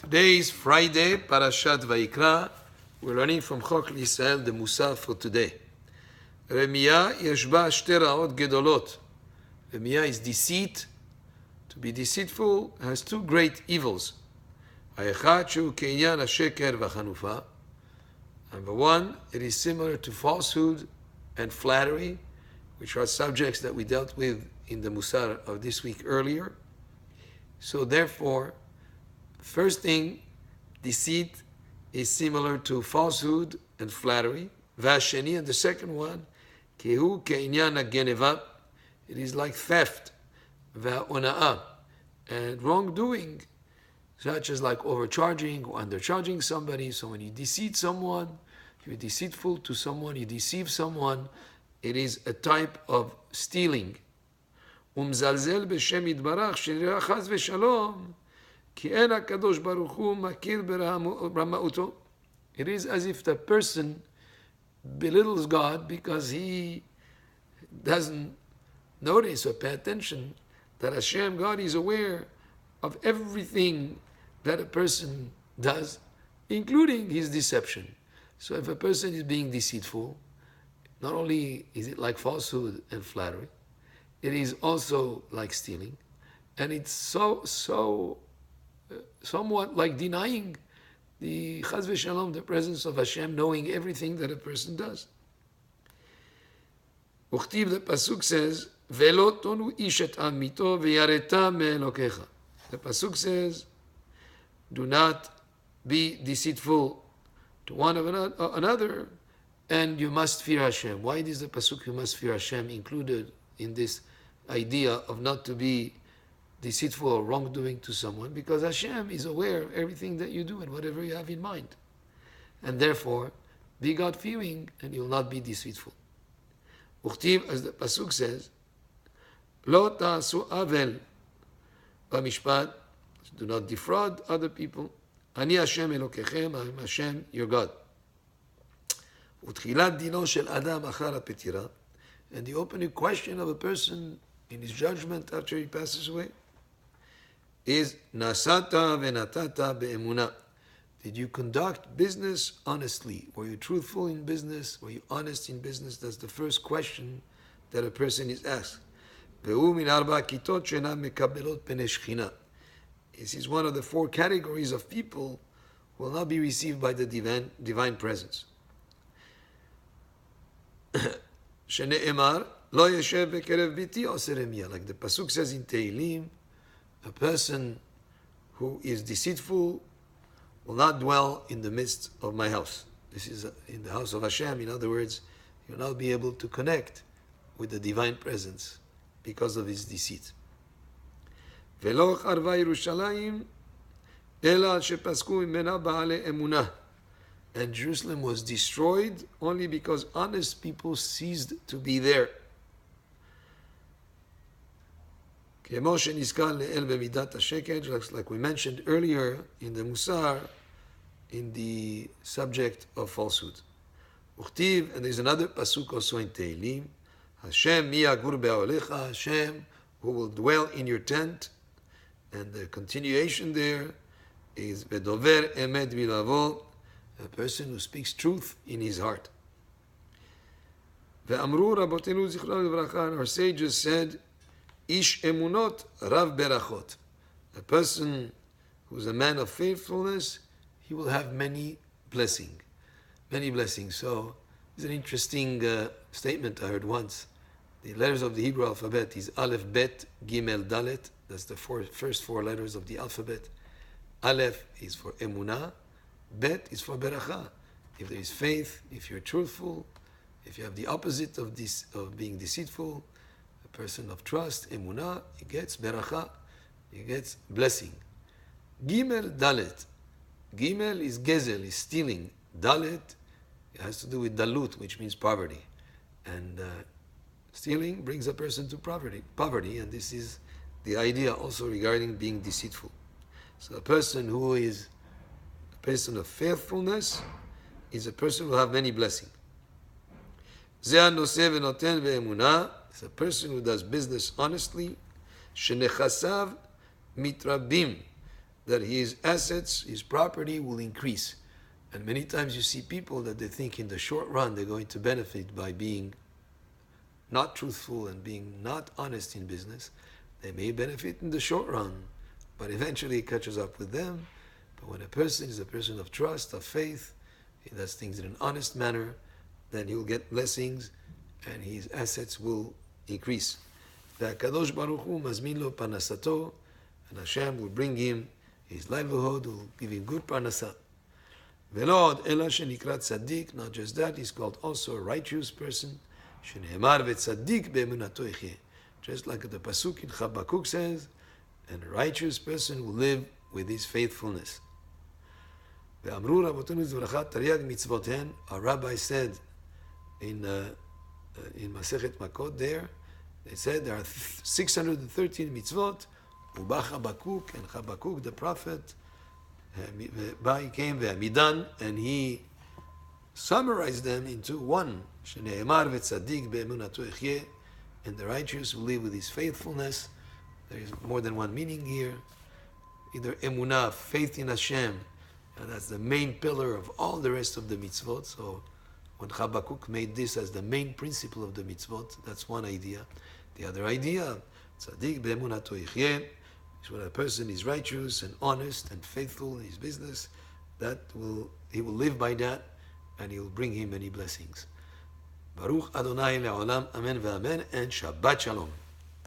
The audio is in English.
Today is Friday, Parashat Vayikra. We're learning from Chok L'Yisrael, the Mussar for today. Remiyah yeshba shte ra'ot gedolot. Remiyah is deceit. To be deceitful has two great evils. Ha'echad shehu ke'inyan ha'sheker v'chanufa. Number one, it is similar to falsehood and flattery, which are subjects that we dealt with in the Mussar of this week earlier. So therefore, first thing, deceit is similar to falsehood and flattery. Vasheni, and the second one, kehu ke'inyan ha'geneva, it is like theft, va'ona'ah, and wrongdoing, such as like overcharging or undercharging somebody. So when you deceive someone, you're deceitful to someone, you deceive someone, it is a type of stealing. Umzalzel b'shem yitbarach shenirah chas v'shalom. It is as if the person belittles God because he doesn't notice or pay attention that Hashem, God, is aware of everything that a person does, including his deception. So if a person is being deceitful, not only is it like falsehood and flattery, it is also like stealing, and it's somewhat like denying the chas v'shalom, the presence of Hashem, knowing everything that a person does. Uchtiv, the pasuk says, "Velo tonu ish et amito v'yareta me'elokecha." The pasuk says, "Do not be deceitful to one of another, and you must fear Hashem." Why is the pasuk "you must fear Hashem" included in this idea of not to be deceitful or wrongdoing to someone? Because Hashem is aware of everything that you do and whatever you have in mind. And therefore, be God-fearing and you'll not be deceitful. Uchtiv, as the pasuk says, Lo ta'asu avel b'mishpat, do not defraud other people. Ani Hashem Elokechem, I am Hashem, your God. Utchilat dino shel adam achar ha'petira, and the opening question of a person in his judgment after he passes away is nasata venatata be'emunah. Did you conduct business honestly? Were you truthful in business? Were you honest in business? That's the first question that a person is asked. Ve'u min arba kitot she'enam mekabelot penei shechina. This is one of the four categories of people who will not be received by the divine presence. Shene'emar lo yeshev bekerev biti oseh remiyah. Like the pasuk says in Tehillim, a person who is deceitful will not dwell in the midst of my house. This is in the house of Hashem. In other words, you'll not be able to connect with the divine presence because of his deceit. Velo charva Yerushalayim ela shepasku imena ba'alei emunah. And Jerusalem was destroyed only because honest people ceased to be there. Like we mentioned earlier in the Mussar, in the subject of falsehood. Uchtiv, and there's another pasuk also in Tehillim, Hashem mi yagur be'olecha, Hashem who will dwell in your tent, and the continuation there is vedover emet bilavo, a person who speaks truth in his heart. Ve'amru rabotenu zichron levracha, our sages said, Ish emunot rav berachot. A person who's a man of faithfulness, he will have many blessings. Many blessings. So, it's an interesting statement I heard once. The letters of the Hebrew alphabet is Aleph, Bet, Gimel, Dalet. That's the first four letters of the alphabet. Aleph is for emunah. Bet is for beracha. If there is faith, if you're truthful, if you have the opposite of this, of being deceitful, person of trust, emunah, he gets beracha, he gets blessing. Gimel, dalet. Gimel is gezel, is stealing. Dalet, it has to do with dalut, which means poverty. And stealing brings a person to poverty, and this is the idea also regarding being deceitful. So a person who is a person of faithfulness is a person who will have many blessings. Ze hanoseh v'noten ve'emunah. It's a person who does business honestly. Shenechasav mitrabim that his assets, his property will increase. And many times you see people that they think in the short run they're going to benefit by being not truthful and being not honest in business. They may benefit in the short run, but eventually it catches up with them. But when a person is a person of trust, of faith, he does things in an honest manner, then he'll get blessings and his assets will increase. והקדוש ברוך הוא מזמין לו פרנסתו, and Hashem will bring him his livelihood, will give him good parnasa. ולא עוד אלא שנקרא צדיק, not just that, he's called also a righteous person, שנאמר וצדיק באמונתו יחיה. Just like the pasuk in Habakkuk says, and a righteous person will live with his faithfulness. ואמרו רבותינו זברכה תרי"ג מצוותיהן, our rabbi said in Masechet Makot there, they said there are 613 mitzvot, ובא Habakkuk, and Habakkuk the prophet, he came Bittan, and he summarized them into one, שנאמר וצדיק באמונתו יחיה, and the righteous will live with his faithfulness. There is more than one meaning here. Either emunah, faith in Hashem, and that's the main pillar of all the rest of the mitzvot. So when Habakkuk made this as the main principle of the mitzvot, that's one idea. The other idea, tzaddik be'emunato yichyeh, is when a person is righteous and honest and faithful in his business, he will live by that, and he will bring him many blessings. Baruch Adonai le'olam, amen ve'amen, and Shabbat Shalom.